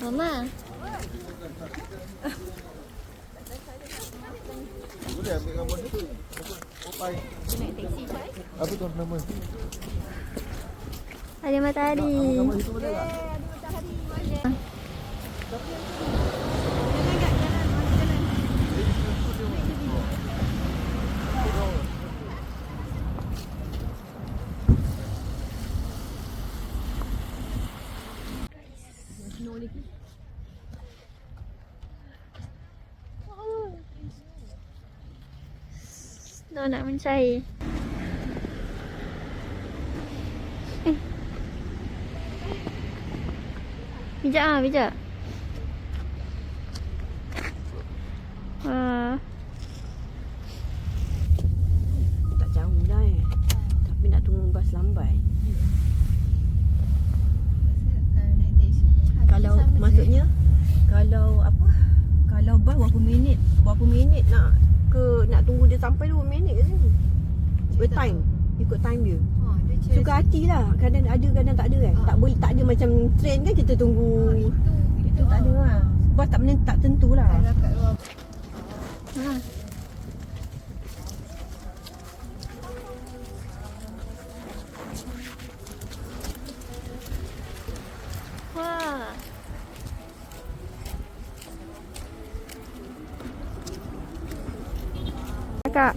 Mama. Boleh ambil gambar tu. Opai. Naik taksi Fai. Apa tu nama? Ada matahari. Gambar itu boleh tak? Snow nak mencair. Bijak ah, bijak. Wah. Tak jauh dah tapi nak tunggu bas lambat. Kalau maksudnya kalau apa? Kalau bas berapa minit? Berapa minit nak tunggu dia sampai 2 minit je sini. With time. Ikut time dia. Suka hati lah. Kadang ada, kadang tak ada kan. Tak boleh, tak ada macam train kan kita tunggu. Itu tak ada lah. Bas tak tentu lah. Ha. Wah. Kakak.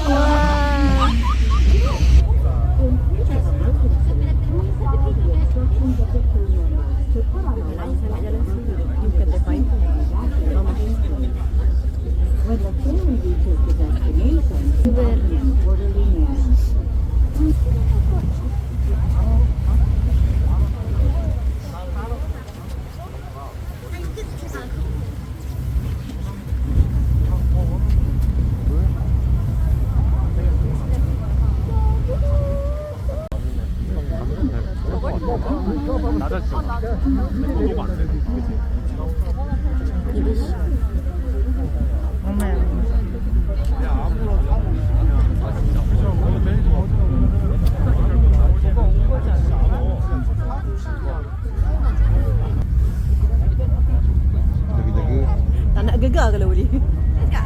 Wah. Tak nak gegar kalau boleh. Gegar.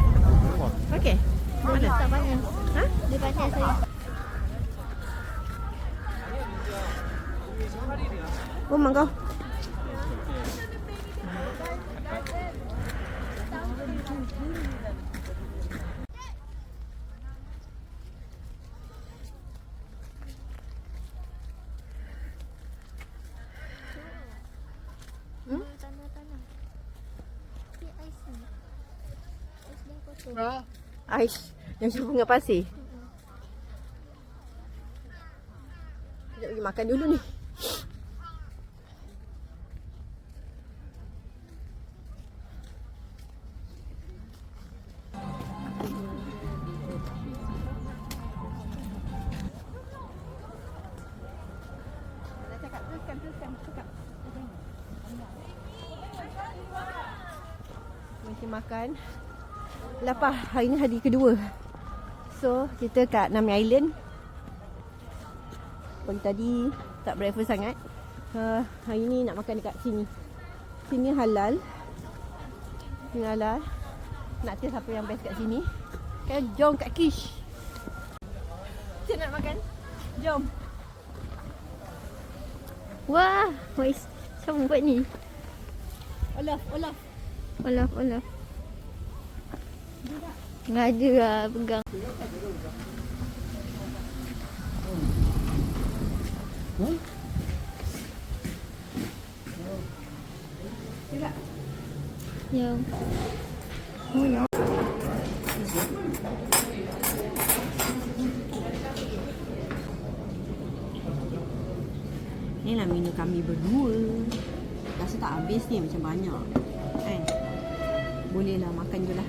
Okey. Mana? Tak banyak. Ha? Dia banyak saya. Rumah kau. Tanah-tanah. Ni ais ni. Ais dah kotor. Ais yang suruh dengan pasir. Kita pergi makan dulu ni. Masih makan. Lapar. Hari ni hari kedua. So, kita kat Nami Island. Pagi tadi tak breakfast sangat. Hari ni nak makan dekat sini. Sini halal. Sini halal. Nak test apa yang best kat sini. Okay, jom kat Kish. Kita nak makan. Jom. Wah, wais. Siapa buat ni? Olaf. Olaf. Nggak ada lah pegang. Ya. Oh ya. Inilah menu kami berdua. Rasa tak habis ni, macam banyak kan. Bolehlah makan je lah.